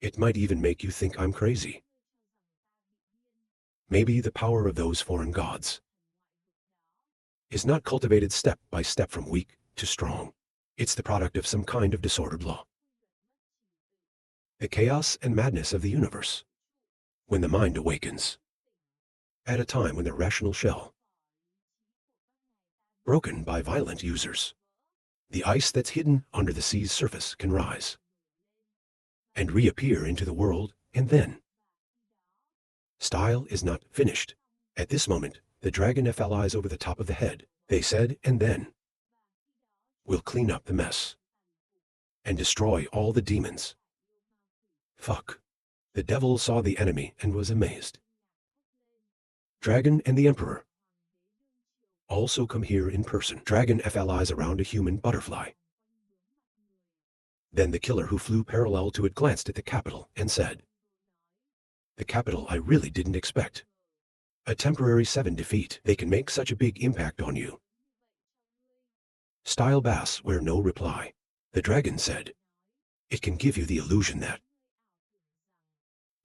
It might even make you think I'm crazy. Maybe the power of those foreign gods is not cultivated step by step from weak to strong. It's the product of some kind of disordered law. The chaos and madness of the universe. When the mind awakens, at a time when the rational shell, broken by violent users, the ice that's hidden under the sea's surface can rise and reappear into the world, and then style is not finished. At this moment, the dragon flies over the top of the head. They said, and then we'll clean up the mess and destroy all the demons. Fuck. The devil saw the enemy and was amazed. Dragon and the Emperor also come here in person. Dragon flies around a human butterfly. Then the killer who flew parallel to it glanced at the capital and said, the capital I really didn't expect. A temporary 7 defeat. They can make such a big impact on you. Style bass where no reply. The dragon said, it can give you the illusion that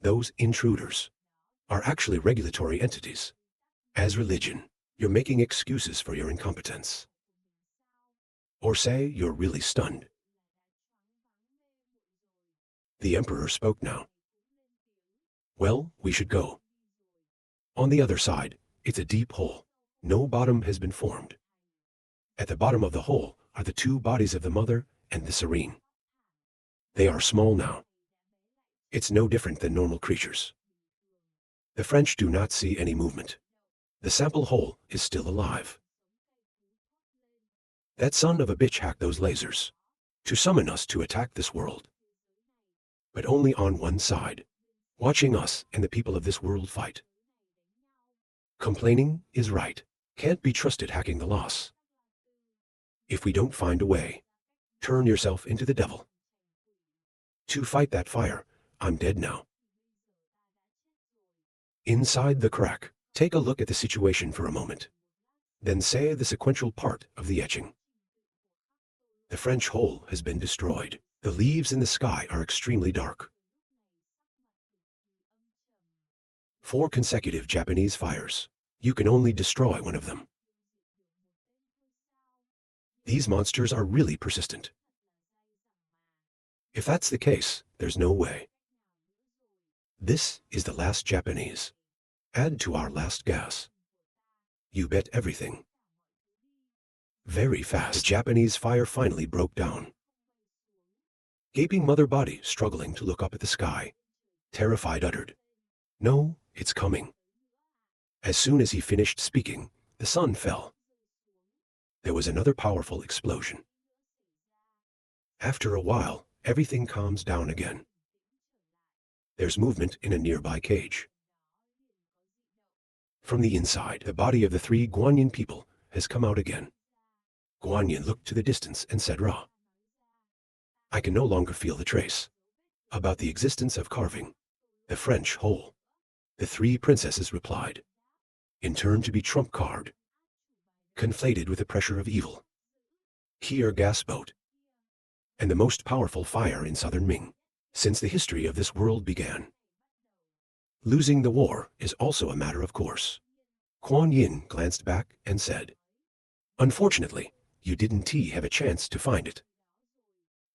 those intruders are actually regulatory entities. As religion, you're making excuses for your incompetence. Or say you're really stunned. The emperor spoke now. Well, we should go. On the other side, it's a deep hole. No bottom has been formed. At the bottom of the hole are the 2 bodies of the mother and the serene. They are small now. It's no different than normal creatures. The French do not see any movement. The sample hole is still alive. That son of a bitch hacked those lasers to summon us to attack this world. But only on one side, watching us and the people of this world fight. Complaining is right. Can't be trusted hacking the loss. If we don't find a way, turn yourself into the devil. To fight that fire, I'm dead now. Inside the crack, take a look at the situation for a moment. Then say the sequential part of the etching. The French hole has been destroyed. The leaves in the sky are extremely dark. 4 consecutive Japanese fires. You can only destroy one of them. These monsters are really persistent. If that's the case, there's no way. This is the last Japanese. Add to our last gas. You bet everything. Very fast, the Japanese fire finally broke down. Gaping mother body struggling to look up at the sky. Terrified uttered, no, it's coming. As soon as he finished speaking, the sun fell. There was another powerful explosion. After a while, everything calms down again. There's movement in a nearby cage. From the inside, the body of the 3 Guanyin people has come out again. Guanyin looked to the distance and said, Ra. I can no longer feel the trace. About the existence of carving. The French hole. The 3 princesses replied. In turn to be trump card. Conflated with the pressure of evil. Here gas boat. And the most powerful fire in southern Ming, since the history of this world began. Losing the war is also a matter of course. Kuan Yin glanced back and said, unfortunately, you didn't have a chance to find it.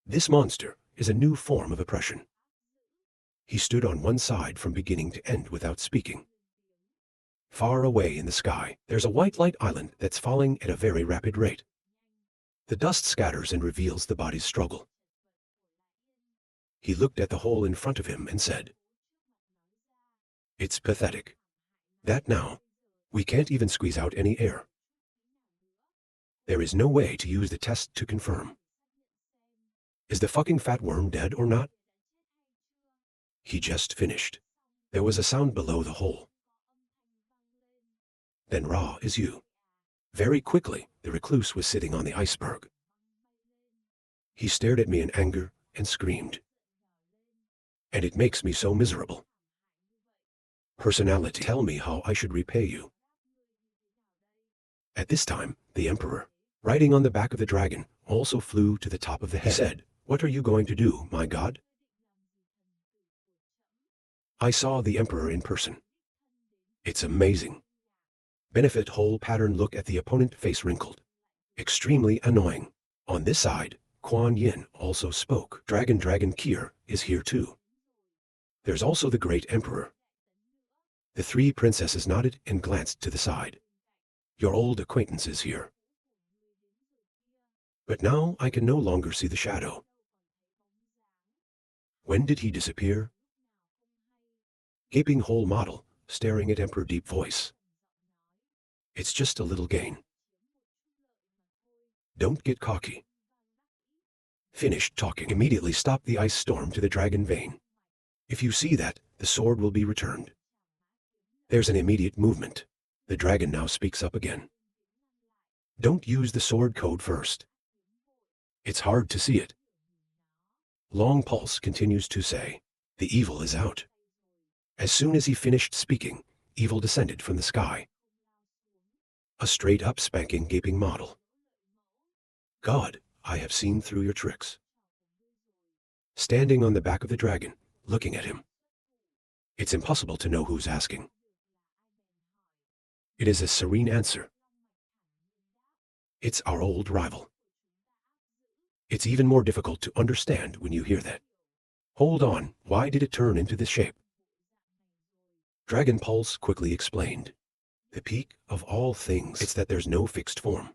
This monster is a new form of oppression. He stood on one side from beginning to end without speaking. Far away in the sky, there's a white light island that's falling at a very rapid rate. The dust scatters and reveals the body's struggle. He looked at the hole in front of him and said, it's pathetic. That now, we can't even squeeze out any air. There is no way to use the test to confirm. Is the fucking fat worm dead or not? He just finished. There was a sound below the hole. Then Ra is you. Very quickly, the recluse was sitting on the iceberg. He stared at me in anger and screamed. And it makes me so miserable. Personality, tell me how I should repay you. At this time, the emperor, riding on the back of the dragon, also flew to the top of the head. He said, what are you going to do, my god? I saw the Emperor in person. It's amazing. Benefit hole pattern look at the opponent face wrinkled. Extremely annoying. On this side, Kuan Yin also spoke. Dragon Kier is here too. There's also the great Emperor. The three princesses nodded and glanced to the side. Your old acquaintance is here. But now I can no longer see the shadow. When did he disappear? Gaping hole model, staring at Emperor deep voice. It's just a little gain. Don't get cocky. Finished talking. Immediately stop the ice storm to the dragon vein. If you see that, the sword will be returned. There's an immediate movement. The dragon now speaks up again. Don't use the sword code first. It's hard to see it. Long Pulse continues to say, the evil is out. As soon as he finished speaking, evil descended from the sky. A straight-up spanking gaping model. God, I have seen through your tricks. Standing on the back of the dragon, looking at him. It's impossible to know who's asking. It is a serene answer. It's our old rival. It's even more difficult to understand when you hear that. Hold on, why did it turn into this shape? Dragon Pulse quickly explained. The peak of all things, it's that there's no fixed form.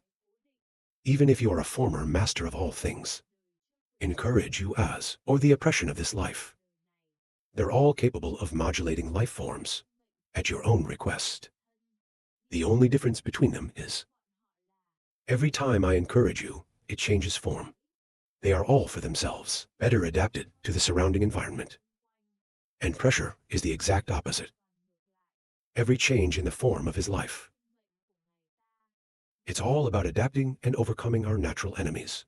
Even if you are a former master of all things, encourage you as, or the oppression of this life. They're all capable of modulating life forms, at your own request. The only difference between them is, every time I encourage you, it changes form. They are all for themselves, better adapted to the surrounding environment. And pressure is the exact opposite. Every change in the form of his life. It's all about adapting and overcoming our natural enemies.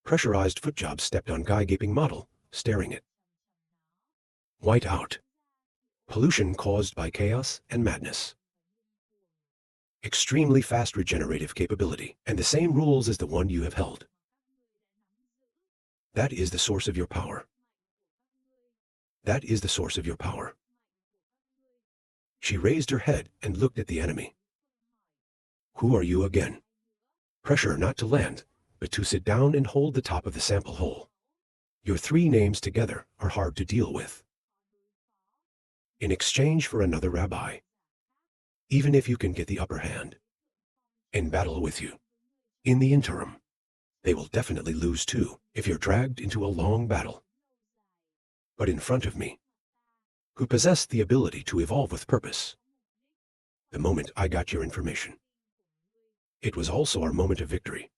Pressurized foot jobs stepped on guy gaping model, staring it. White out. Pollution caused by chaos and madness. Extremely fast regenerative capability, and the same rules as the one you have held. That is the source of your power. That is the source of your power. She raised her head and looked at the enemy. Who are you again? Pressure not to land, but to sit down and hold the top of the sample hole. Your three names together are hard to deal with. In exchange for another rabbi. Even if you can get the upper hand. In battle with you. In the interim. They will definitely lose too, if you're dragged into a long battle. But in front of me. Who possess the ability to evolve with purpose. The moment I got your information. It was also our moment of victory.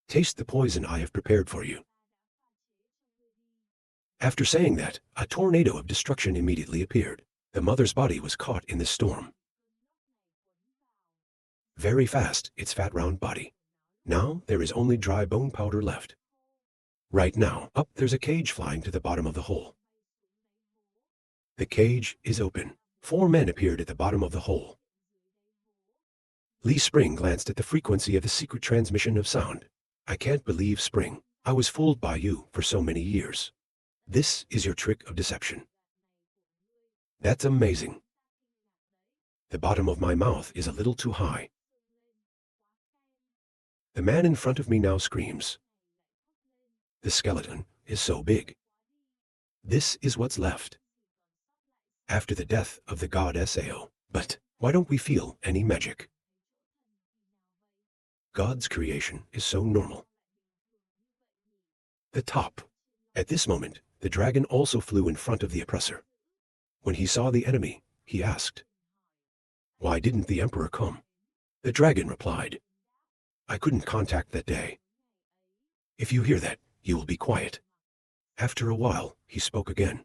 Taste the poison I have prepared for you. After saying that, a tornado of destruction immediately appeared. The mother's body was caught in the storm. Very fast, its fat round body. Now there is only dry bone powder left. Right now, up there's a cage flying to the bottom of the hole. The cage is open. 4 men appeared at the bottom of the hole. Lee Spring glanced at the frequency of the secret transmission of sound. I can't believe, Spring, I was fooled by you for so many years. This is your trick of deception. That's amazing. The bottom of my mouth is a little too high. The man in front of me now screams. The skeleton is so big. This is what's left. After the death of the goddess Ao. But why don't we feel any magic? God's creation is so normal. The top. At this moment, the dragon also flew in front of the oppressor. When he saw the enemy, he asked, why didn't the emperor come? The dragon replied, I couldn't contact that day. If you hear that, you will be quiet. After a while, he spoke again.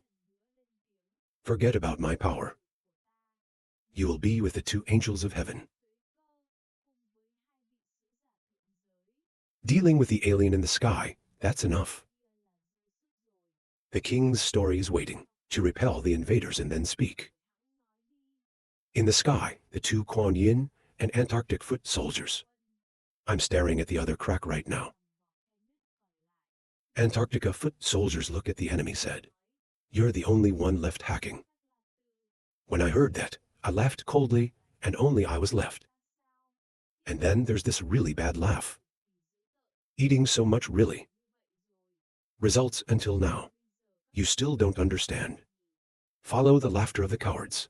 Forget about my power. You will be with the 2 angels of heaven. Dealing with the alien in the sky, that's enough. The king's story is waiting to repel the invaders and then speak. In the sky, the 2 Kuan Yin and Antarctic foot soldiers. I'm staring at the other crack right now. Antarctica foot soldiers look at the enemy said. You're the only one left hacking. When I heard that, I laughed coldly, and only I was left. And then there's this really bad laugh. Eating so much really. Results until now. You still don't understand. Follow the laughter of the cowards.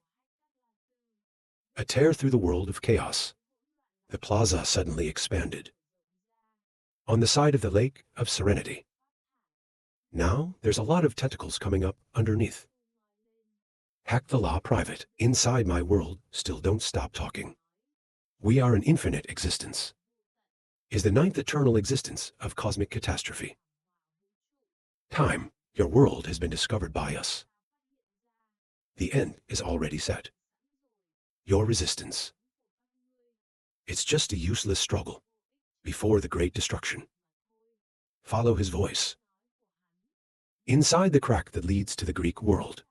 A tear through the world of chaos. The plaza suddenly expanded. On the side of the lake of serenity. Now there's a lot of tentacles coming up underneath. Hack the law private. Inside my world, still don't stop talking. We are an infinite existence. Is the ninth eternal existence of cosmic catastrophe. Time, your world has been discovered by us. The end is already set. Your resistance. It's just a useless struggle before the great destruction. Follow his voice. Inside the crack that leads to the Greek world,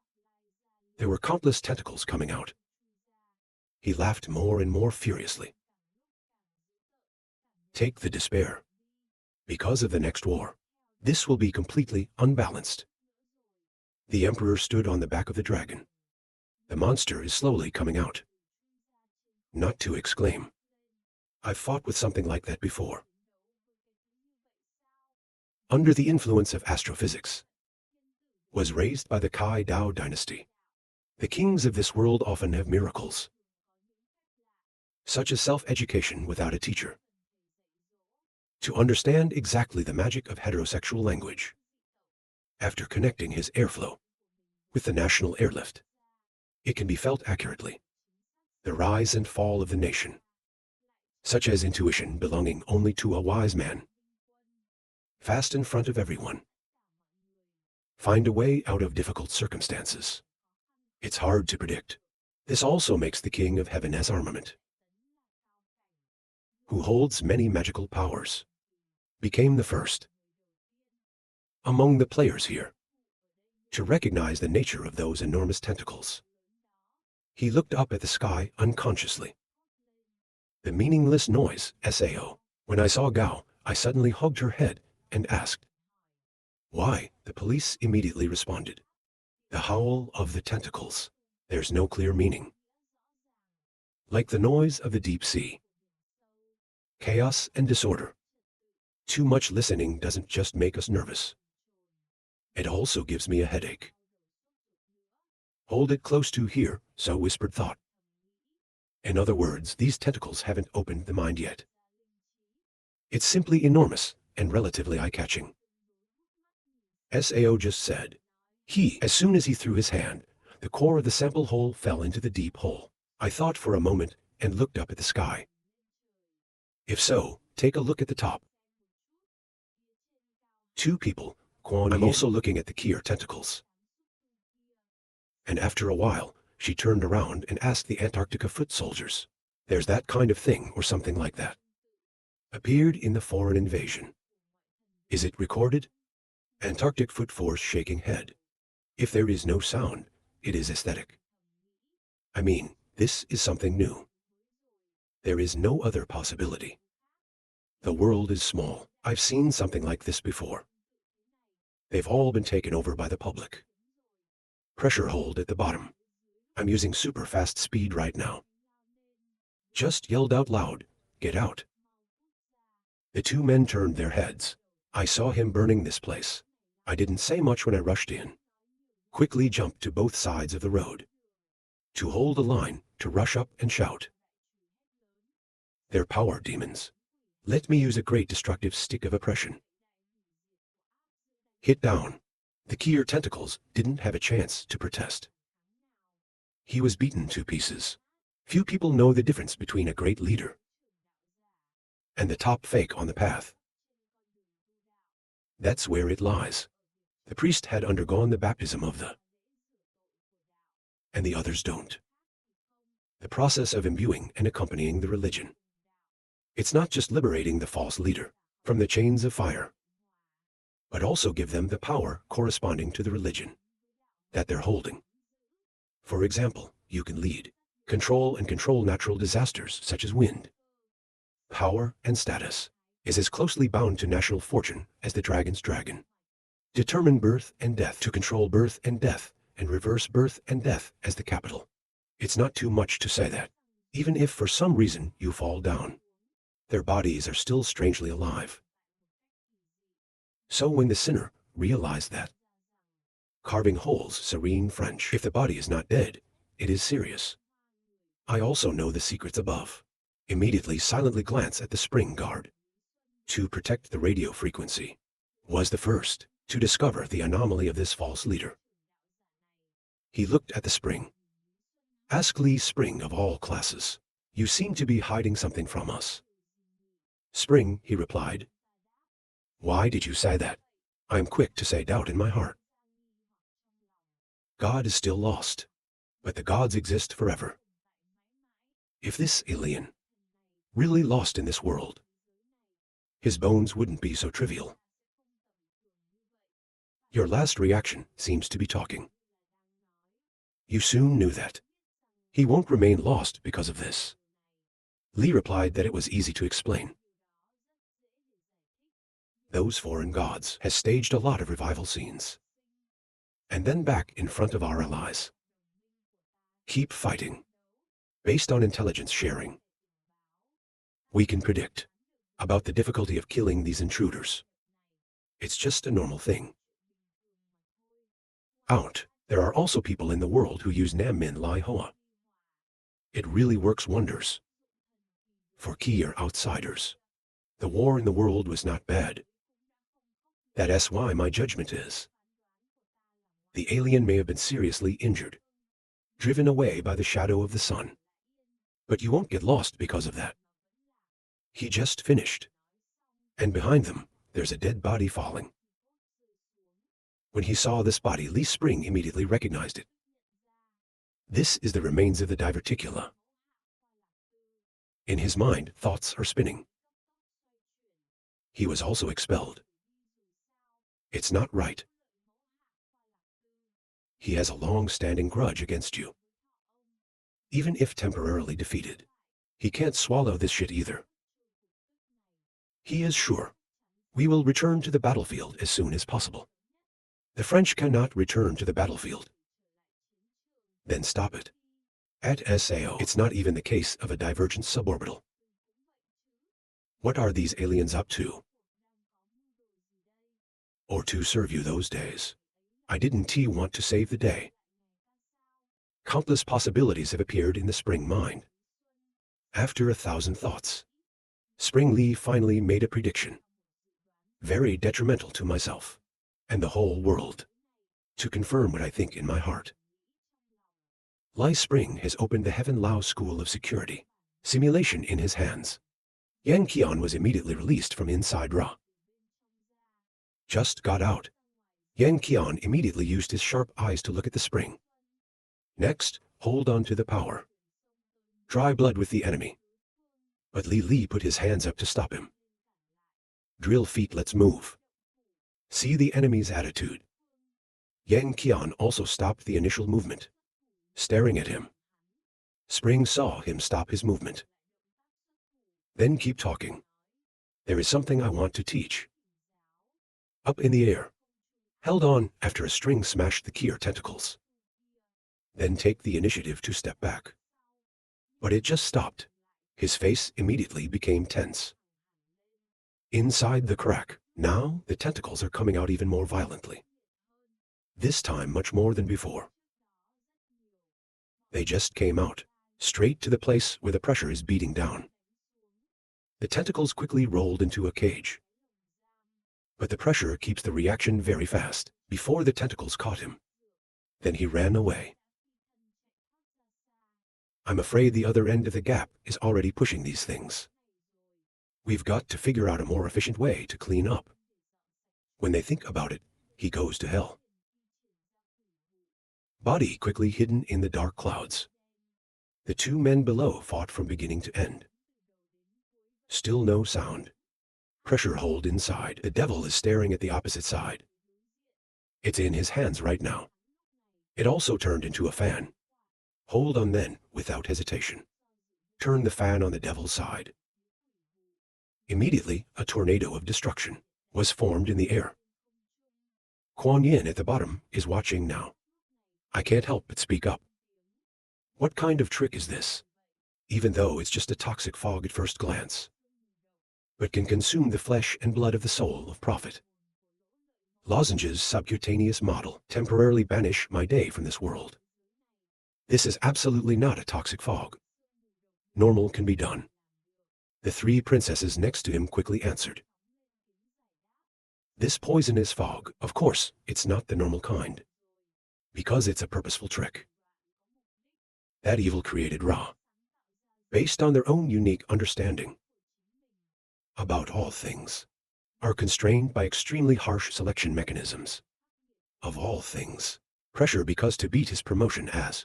there were countless tentacles coming out. He laughed more and more furiously. Take the despair. Because of the next war, this will be completely unbalanced. The emperor stood on the back of the dragon. The monster is slowly coming out. Not to exclaim. I've fought with something like that before. Under the influence of astrophysics, was raised by the Kai Dao dynasty. The kings of this world often have miracles, such as self-education without a teacher. To understand exactly the magic of heterosexual language, after connecting his airflow with the national airlift, it can be felt accurately. The rise and fall of the nation, such as intuition belonging only to a wise man, fast in front of everyone. Find a way out of difficult circumstances. It's hard to predict. This also makes the king of heaven as armament, who holds many magical powers, became the first among the players here to recognize the nature of those enormous tentacles. He looked up at the sky unconsciously. The meaningless noise, SAO. When I saw Gao, I suddenly hugged her head and asked, why? The police immediately responded. The howl of the tentacles. There's no clear meaning. Like the noise of the deep sea. Chaos and disorder. Too much listening doesn't just make us nervous. It also gives me a headache. Hold it close to here, so whispered thought. In other words, these tentacles haven't opened the mind yet. It's simply enormous and relatively eye-catching. SAO just said. As soon as he threw his hand, the core of the sample hole fell into the deep hole. I thought for a moment and looked up at the sky. If so, take a look at the top. Two people, I'm also looking at the Kier tentacles. And after a while, she turned around and asked the Antarctica foot soldiers. There's that kind of thing or something like that. Appeared in the foreign invasion. Is it recorded? Antarctic foot force shaking head. If there is no sound, it is aesthetic. I mean, this is something new. There is no other possibility. The world is small. I've seen something like this before. They've all been taken over by the public. Pressure hold at the bottom. I'm using super fast speed right now. Just yelled out loud, get out. The two men turned their heads. I saw him burning this place. I didn't say much when I rushed in. Quickly jumped to both sides of the road. To hold a line, to rush up and shout. They're power demons. Let me use a great destructive stick of oppression. Hit down. The Kier tentacles didn't have a chance to protest. He was beaten to pieces. Few people know the difference between a great leader and the top fake on the path. That's where it lies. The priest had undergone the baptism of the, and the others don't. The process of imbuing and accompanying the religion. It's not just liberating the false leader from the chains of fire, but also give them the power corresponding to the religion that they're holding. For example, you can lead, control natural disasters such as wind. Power and status is as closely bound to national fortune as the dragon's dragon. Determine birth and death to control birth and death and reverse birth and death as the capital. It's not too much to say that, even if for some reason you fall down, their bodies are still strangely alive. So when the sinner realized that, carving holes, serene French, if the body is not dead, it is serious. I also know the secrets above. Immediately silently glance at the spring guard. To protect the radio frequency. Was the first to discover the anomaly of this false leader. He looked at the spring. Ask Li Spring of all classes. You seem to be hiding something from us. Spring, he replied. Why did you say that? I am quick to say doubt in my heart. God is still lost, but the gods exist forever. If this alien really lost in this world, his bones wouldn't be so trivial. Your last reaction seems to be talking. You soon knew that. He won't remain lost because of this. Li replied that it was easy to explain. Those foreign gods has staged a lot of revival scenes. And then back in front of our allies. Keep fighting. Based on intelligence sharing. We can predict about the difficulty of killing these intruders. It's just a normal thing. Out, there are also people in the world who use Nam Min Lai Hoa. It really works wonders. For Kier outsiders, the war in the world was not bad. That's why my judgment is. The alien may have been seriously injured, driven away by the shadow of the sun. But you won't get lost because of that. He just finished. And behind them, there's a dead body falling. When he saw this body, Li Spring immediately recognized it. This is the remains of the diverticula. In his mind, thoughts are spinning. He was also expelled. It's not right. He has a long-standing grudge against you. Even if temporarily defeated, he can't swallow this shit either. He is sure. We will return to the battlefield as soon as possible. The French cannot return to the battlefield. Then stop it. At SAO, it's not even the case of a divergent suborbital. What are these aliens up to? Or to serve you those days? I didn't want to save the day. Countless possibilities have appeared in the Spring mind. After 1,000 thoughts, Spring Li finally made a prediction. Very detrimental to myself and the whole world. To confirm what I think in my heart. Lai Spring has opened the Heaven Lao School of Security. Simulation in his hands. Yang Qian was immediately released from inside Ra. Just got out. Yang Qian immediately used his sharp eyes to look at the spring. Next, hold on to the power. Dry blood with the enemy. But Li put his hands up to stop him. Drill feet, let's move. See the enemy's attitude. Yang Qian also stopped the initial movement. Staring at him. Spring saw him stop his movement. Then keep talking. There is something I want to teach. Up in the air. Held on after a string smashed the Kier tentacles. Then take the initiative to step back. But it just stopped. His face immediately became tense. Inside the crack, now the tentacles are coming out even more violently. This time much more than before. They just came out, straight to the place where the pressure is beating down. The tentacles quickly rolled into a cage. But the pressure keeps the reaction very fast, before the tentacles caught him. Then he ran away. I'm afraid the other end of the gap is already pushing these things. We've got to figure out a more efficient way to clean up. When they think about it, he goes to hell. Body quickly hidden in the dark clouds. The two men below fought from beginning to end. Still no sound. Pressure hold inside. The devil is staring at the opposite side. It's in his hands right now. It also turned into a fan. Hold on then, without hesitation. Turn the fan on the devil's side. Immediately, a tornado of destruction was formed in the air. Kuan Yin at the bottom is watching now. I can't help but speak up. What kind of trick is this? Even though it's just a toxic fog at first glance, but can consume the flesh and blood of the soul of Prophet. Lozenge's subcutaneous model temporarily banish my day from this world. This is absolutely not a toxic fog. Normal can be done. The three princesses next to him quickly answered. This poisonous fog, of course, it's not the normal kind. Because it's a purposeful trick. That evil created Ra. Based on their own unique understanding about all things, are constrained by extremely harsh selection mechanisms. Of all things, pressure because to beat his promotion as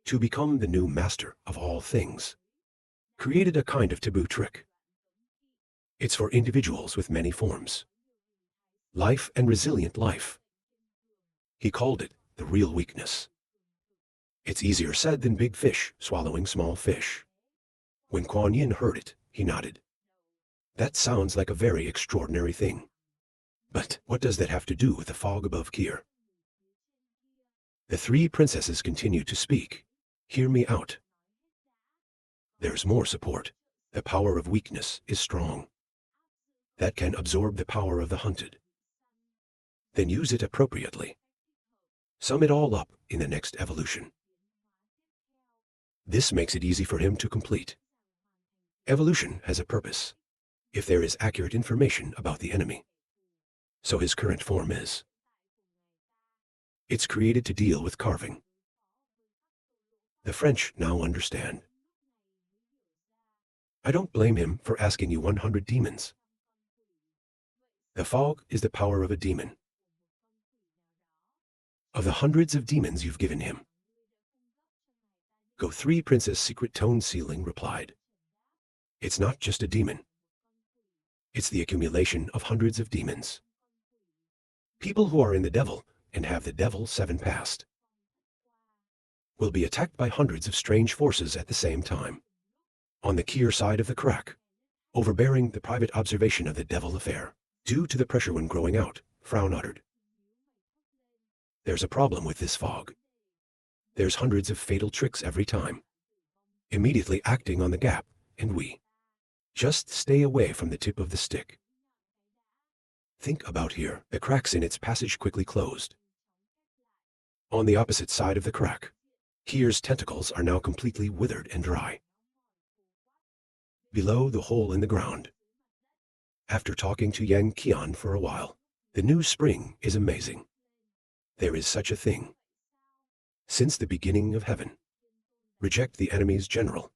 to become the new master of all things, created a kind of taboo trick. It's for individuals with many forms. Life and resilient life. He called it the real weakness. It's easier said than big fish swallowing small fish. When Kuan Yin heard it, he nodded. That sounds like a very extraordinary thing. But what does that have to do with the fog above Kier? The three princesses continued to speak. Hear me out. There's more support. The power of weakness is strong. That can absorb the power of the hunted. Then use it appropriately. Sum it all up in the next evolution. This makes it easy for him to complete. Evolution has a purpose, if there is accurate information about the enemy. So his current form is. It's created to deal with carving. The French now understand. I don't blame him for asking you 100 demons. The fog is the power of a demon. Of the hundreds of demons you've given him. Go 3 Princess Secret Tone Ceiling replied. It's not just a demon. It's the accumulation of hundreds of demons. People who are in the devil and have the devil 7 past will be attacked by hundreds of strange forces at the same time. On the Kier side of the crack, overbearing the private observation of the devil affair, due to the pressure when growing out, Frown uttered. There's a problem with this fog. There's hundreds of fatal tricks every time. Immediately acting on the gap, and we just stay away from the tip of the stick. Think about here, the cracks in its passage quickly closed. On the opposite side of the crack, Kier's tentacles are now completely withered and dry. Below the hole in the ground. After talking to Yang Qian for a while, the new spring is amazing. There is such a thing. Since the beginning of heaven. Reject the enemy's general.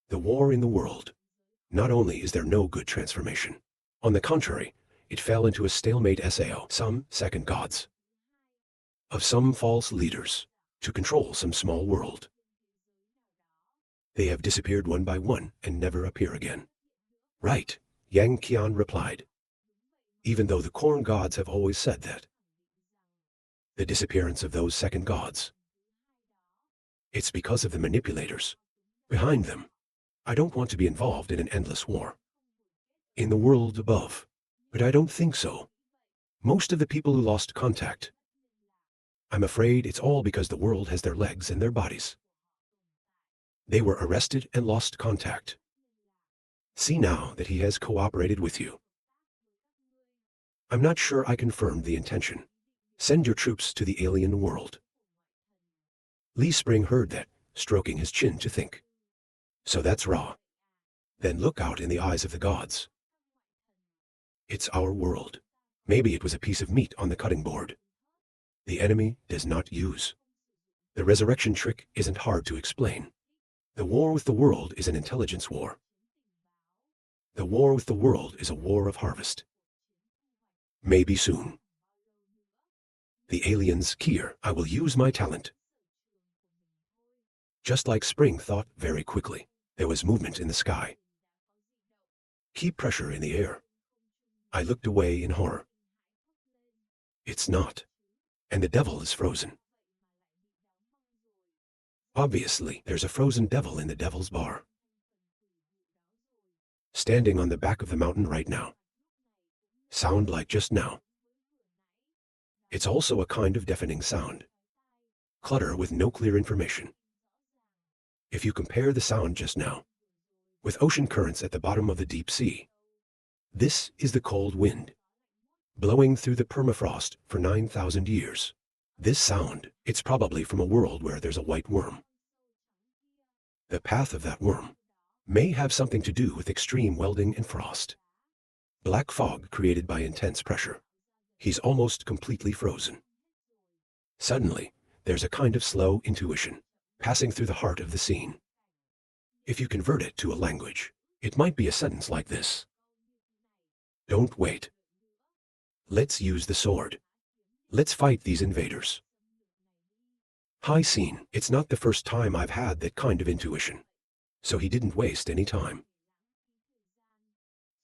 The war in the world. Not only is there no good transformation. On the contrary, it fell into a stalemate SAO, some second gods. Of some false leaders, to control some small world. They have disappeared one by one and never appear again. Right, Yang Qian replied. Even though the corn gods have always said that. The disappearance of those second gods. It's because of the manipulators. Behind them. I don't want to be involved in an endless war. In the world above. But I don't think so. Most of the people who lost contact. I'm afraid it's all because the world has their legs and their bodies. They were arrested and lost contact. See now that he has cooperated with you. I'm not sure I confirmed the intention. Send your troops to the alien world. Li Spring heard that, stroking his chin to think. So that's Ra. Then look out in the eyes of the gods. It's our world. Maybe it was a piece of meat on the cutting board. The enemy does not use. The resurrection trick isn't hard to explain. The war with the world is an intelligence war. The war with the world is a war of harvest. Maybe soon. The aliens, Kier, I will use my talent. Just like Spring thought very quickly, there was movement in the sky. Keep pressure in the air. I looked away in horror. It's not. And the devil is frozen. Obviously, there's a frozen devil in the devil's bar. Standing on the back of the mountain right now. Sound like just now. It's also a kind of deafening sound. Clutter with no clear information. If you compare the sound just now with ocean currents at the bottom of the deep sea, this is the cold wind, blowing through the permafrost for 9,000 years. This sound, it's probably from a world where there's a white worm. The path of that worm may have something to do with extreme welding and frost. Black fog created by intense pressure. He's almost completely frozen. Suddenly, there's a kind of slow intuition passing through the heart of the scene. If you convert it to a language, it might be a sentence like this. Don't wait. Let's use the sword. Let's fight these invaders. High scene, it's not the first time I've had that kind of intuition. So he didn't waste any time.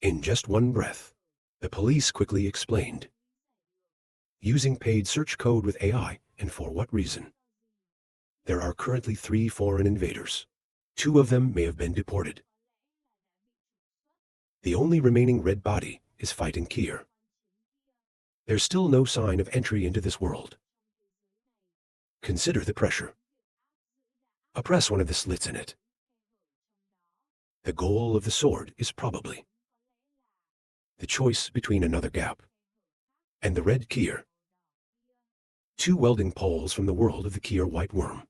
In just one breath, the police quickly explained. Using paid search code with AI, and for what reason? There are currently 3 foreign invaders. 2 of them may have been deported. The only remaining red body is fighting Kier. There's still no sign of entry into this world. Consider the pressure. Press one of the slits in it. The goal of the sword is probably the choice between another gap and the red Kier. 2 welding poles from the world of the Kier white worm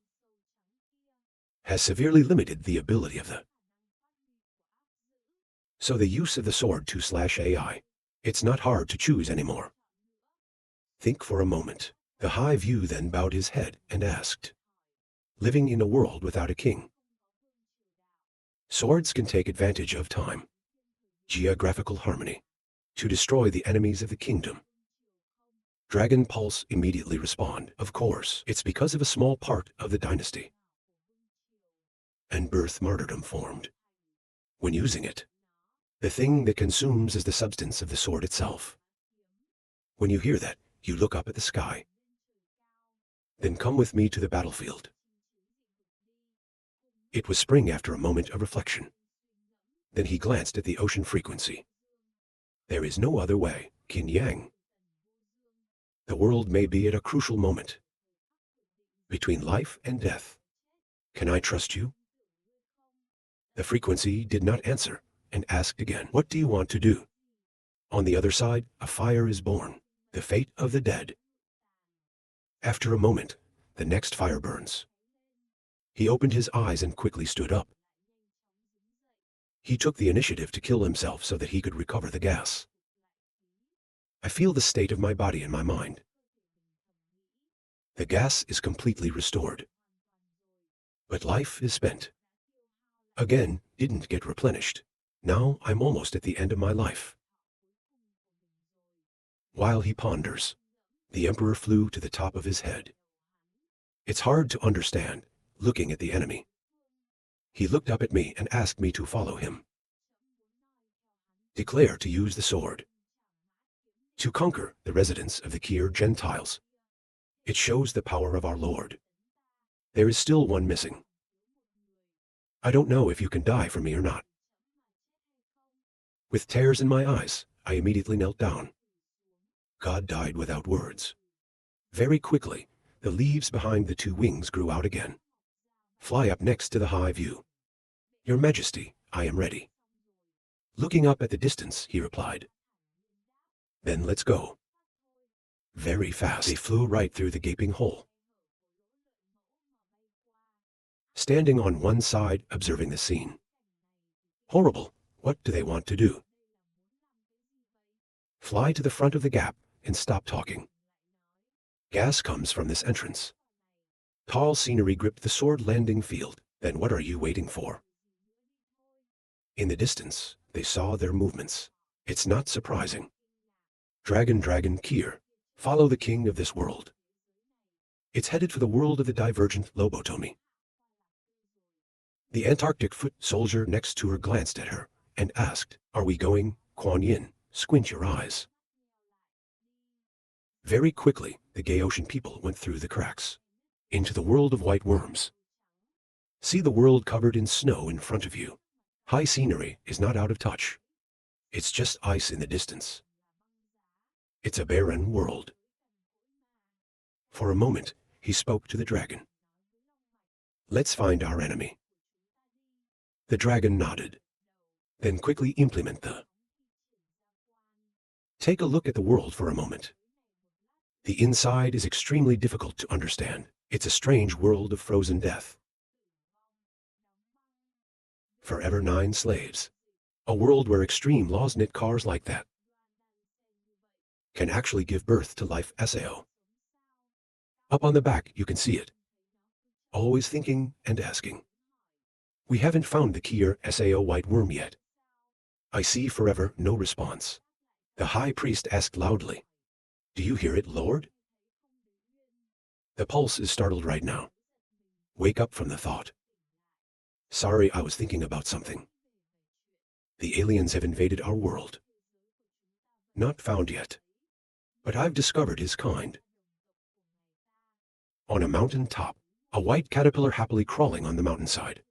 has severely limited the ability of the. So the use of the sword /AI, it's not hard to choose anymore. Think for a moment. The high view then bowed his head and asked, living in a world without a king, swords can take advantage of time, geographical harmony, to destroy the enemies of the kingdom. Dragon Pulse immediately respond, of course, it's because of a small part of the dynasty. And birth martyrdom formed. When using it, the thing that consumes is the substance of the sword itself. When you hear that, you look up at the sky. Then come with me to the battlefield. It was spring after a moment of reflection. Then he glanced at the ocean frequency. There is no other way, Qin Yang. The world may be at a crucial moment. Between life and death. Can I trust you? The frequency did not answer and asked again, what do you want to do? On the other side, a fire is born, the fate of the dead. After a moment, the next fire burns. He opened his eyes and quickly stood up. He took the initiative to kill himself so that he could recover the gas. I feel the state of my body and my mind. The gas is completely restored. But life is spent. Again, didn't get replenished. Now I'm almost at the end of my life. While he ponders, the emperor flew to the top of his head. It's hard to understand, looking at the enemy. He looked up at me and asked me to follow him. Declare to use the sword. To conquer the residents of the Kier Gentiles. It shows the power of our Lord. There is still one missing. I don't know if you can die for me or not. With tears in my eyes, I immediately knelt down. God died without words. Very quickly, the leaves behind the 2 wings grew out again. Fly up next to the high view. Your Majesty, I am ready. Looking up at the distance, he replied. Then let's go. Very fast, they flew right through the gaping hole. Standing on one side, observing the scene. Horrible, what do they want to do? Fly to the front of the gap and stop talking. Gas comes from this entrance. Tall scenery gripped the sword landing field. Then what are you waiting for? In the distance, they saw their movements. It's not surprising. Dragon Kier, follow the king of this world. It's headed for the world of the divergent lobotomy. The Antarctic foot soldier next to her glanced at her and asked, are we going, Kuan Yin? Squint your eyes. Very quickly, the gay ocean people went through the cracks. Into the world of white worms. See the world covered in snow in front of you. High scenery is not out of touch. It's just ice in the distance. It's a barren world. For a moment, he spoke to the dragon. Let's find our enemy. The dragon nodded. Then quickly implement the. Take a look at the world for a moment. The inside is extremely difficult to understand. It's a strange world of frozen death. Forever 9 slaves. A world where extreme laws knit cars like that can actually give birth to life. Sao. Up on the back you can see it. Always thinking and asking. We haven't found the Kier Sao white worm yet. I see forever no response. The high priest asked loudly. Do you hear it, Lord? The pulse is startled right now. Wake up from the thought. Sorry, I was thinking about something. The aliens have invaded our world. Not found yet. But I've discovered his kind. On a mountain top, a white caterpillar happily crawling on the mountainside.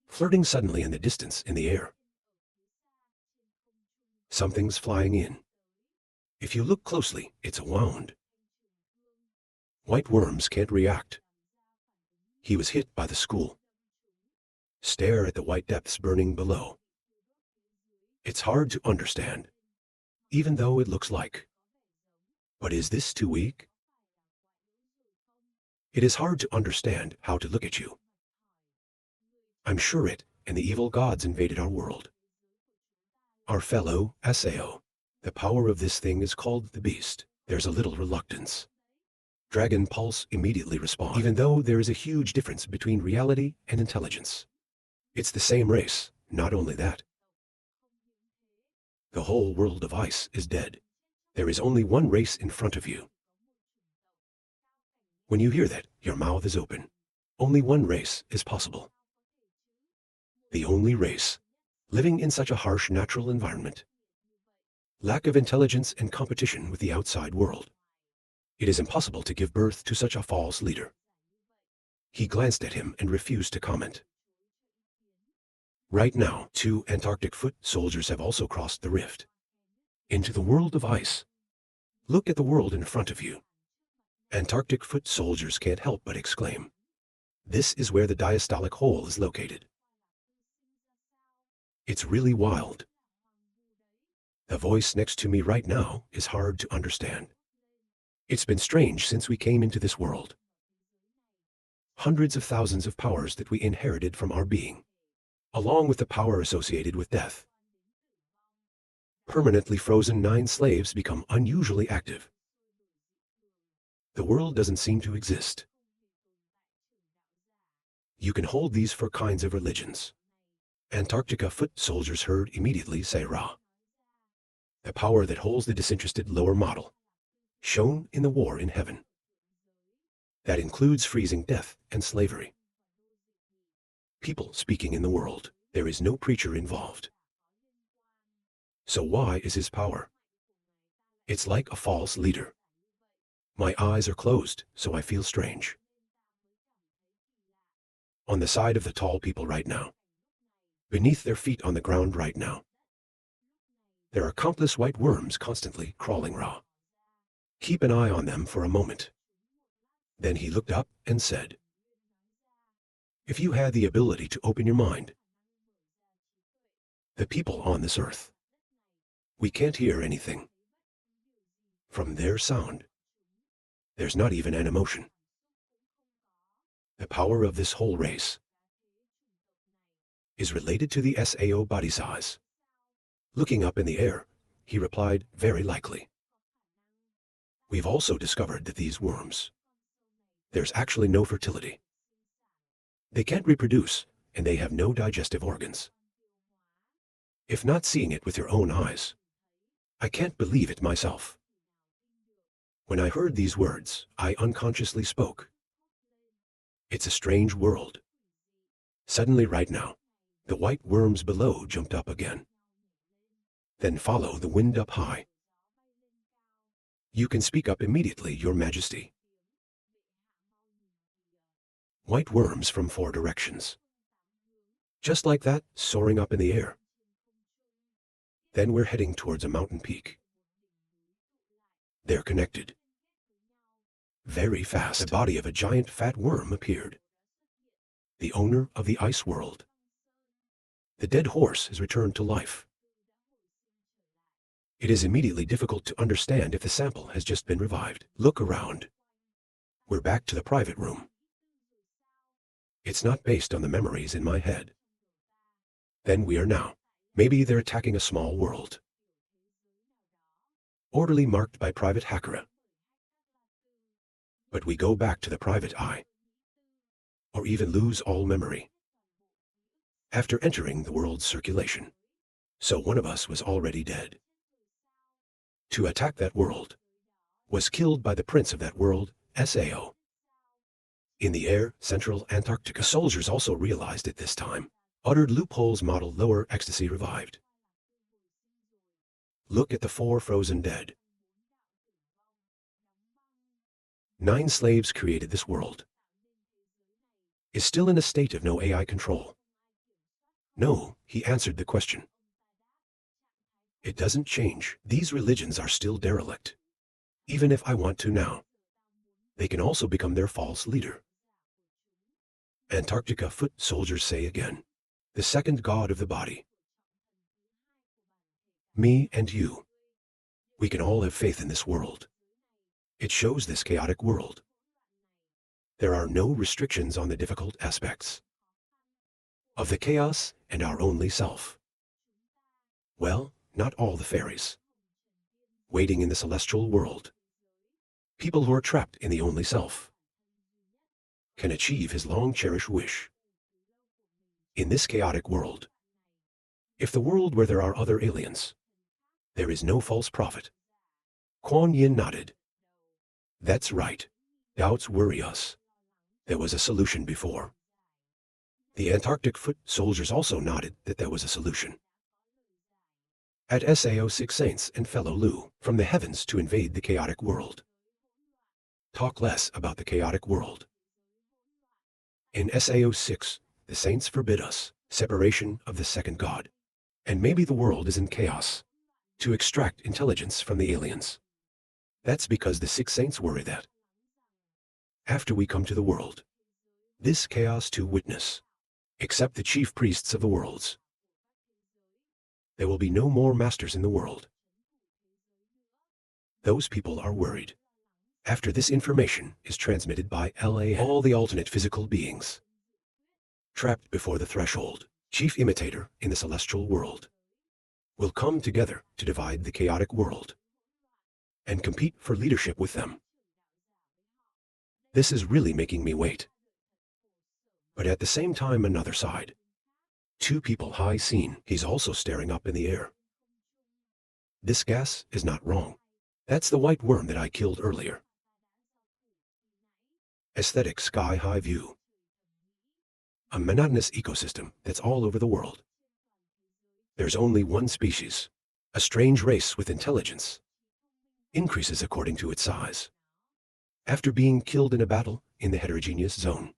Flirting suddenly in the distance in the air. Something's flying in. If you look closely, it's a wound. White worms can't react. He was hit by the school. Stare at the white depths burning below. It's hard to understand, even though it looks like. But is this too weak? It is hard to understand how to look at you. I'm sure it and the evil gods invaded our world. Our fellow Sao. The power of this thing is called the beast. There's a little reluctance. Dragon Pulse immediately responds, even though there is a huge difference between reality and intelligence. It's the same race, not only that. The whole world of ice is dead. There is only one race in front of you. When you hear that, your mouth is open. Only one race is possible. The only race, living in such a harsh natural environment. Lack of intelligence and competition with the outside world. It is impossible to give birth to such a false leader. He glanced at him and refused to comment. Right now, 2 Antarctic foot soldiers have also crossed the rift into the world of ice. Look at the world in front of you. Antarctic foot soldiers can't help but exclaim. This is where the diastolic hole is located. It's really wild. The voice next to me right now is hard to understand. It's been strange since we came into this world. Hundreds of thousands of powers that we inherited from our being, along with the power associated with death. Permanently frozen 9 slaves become unusually active. The world doesn't seem to exist. You can hold these for kinds of religions. Antarctica foot soldiers heard immediately say Ra. The power that holds the disinterested lower model, shown in the war in heaven. That includes freezing death and slavery. People speaking in the world, there is no preacher involved. So why is his power? It's like a false leader. My eyes are closed, so I feel strange. On the side of the tall people right now. Beneath their feet on the ground right now. There are countless white worms constantly crawling raw. Keep an eye on them for a moment. Then he looked up and said, if you had the ability to open your mind, the people on this earth, we can't hear anything. From their sound, there's not even an emotion. The power of this whole race is related to the Sao body size. Looking up in the air, he replied, very likely. We've also discovered that these worms, there's actually no fertility. They can't reproduce, and they have no digestive organs. If not seeing it with your own eyes, I can't believe it myself. When I heard these words, I unconsciously spoke. It's a strange world. Suddenly right now, the white worms below jumped up again. Then follow the wind up high. You can speak up immediately, Your Majesty. White worms from 4 directions. Just like that, soaring up in the air. Then we're heading towards a mountain peak. They're connected. Very fast, the body of a giant fat worm appeared. The owner of the ice world. The dead horse is returned to life. It is immediately difficult to understand if the sample has just been revived. Look around. We're back to the private room. It's not based on the memories in my head. Then we are now. Maybe they're attacking a small world. Orderly marked by private hacker. But we go back to the private eye. Or even lose all memory. After entering the world's circulation. So one of us was already dead. To attack that world. Was killed by the prince of that world, Sao. In the air, central Antarctica. Soldiers also realized it this time. Uttered loopholes model lower ecstasy revived. Look at the 4 frozen dead. 9 slaves created this world. Is still in a state of no AI control. No, he answered the question. It doesn't change. These religions are still derelict. Even if I want to now. They can also become their false leader. Antarctica foot soldiers say again. The second god of the body. Me and you. We can all have faith in this world. It shows this chaotic world. There are no restrictions on the difficult aspects of the chaos and our only self. Well, not all the fairies. Waiting in the celestial world. People who are trapped in the only self can achieve his long-cherished wish. In this chaotic world. If the world where there are other aliens, there is no false prophet. Kuan Yin nodded. That's right. Doubts worry us. There was a solution before. The Antarctic foot soldiers also nodded that there was a solution. At Sao 6 Saints and fellow Lu, from the heavens to invade the chaotic world. Talk less about the chaotic world. In Sao 6, the saints forbid us, separation of the second god. And maybe the world is in chaos. To extract intelligence from the aliens. That's because the 6 saints worry that. After we come to the world. This chaos to witness. Except the chief priests of the worlds. There will be no more masters in the world. Those people are worried. After this information is transmitted by LAN, all the alternate physical beings. Trapped before the threshold, chief imitator in the celestial world. Will come together to divide the chaotic world. And compete for leadership with them. This is really making me wait. But at the same time another side. 2 people high seen, he's also staring up in the air. This gas is not wrong. That's the white worm that I killed earlier. Aesthetic sky-high view. A monotonous ecosystem that's all over the world. There's only one species. A strange race with intelligence. Increases according to its size. After being killed in a battle in the heterogeneous zone,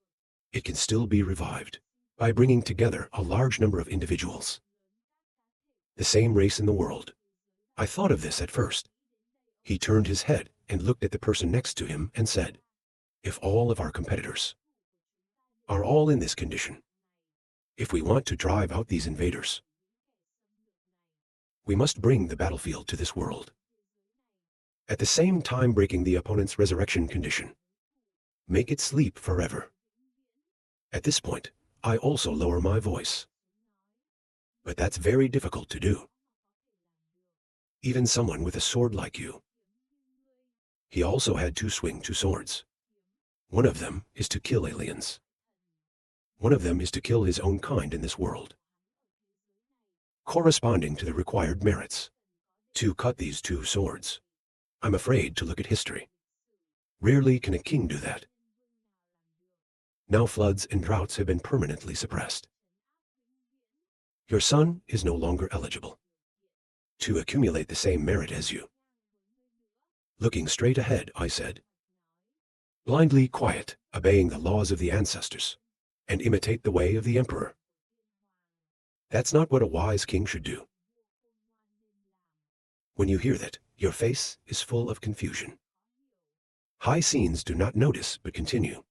it can still be revived by bringing together a large number of individuals. The same race in the world. I thought of this at first. He turned his head and looked at the person next to him and said, if all of our competitors are all in this condition, if we want to drive out these invaders, we must bring the battlefield to this world. At the same time breaking the opponent's resurrection condition. Make it sleep forever. At this point, I also lower my voice. But that's very difficult to do. Even someone with a sword like you. He also had to swing 2 swords. One of them is to kill aliens. One of them is to kill his own kind in this world. Corresponding to the required merits. To cut these 2 swords. I'm afraid to look at history. Rarely can a king do that. Now floods and droughts have been permanently suppressed. Your son is no longer eligible to accumulate the same merit as you. Looking straight ahead, I said. Blindly quiet, obeying the laws of the ancestors, and imitate the way of the emperor. That's not what a wise king should do. When you hear that, your face is full of confusion. High scenes do not notice but continue.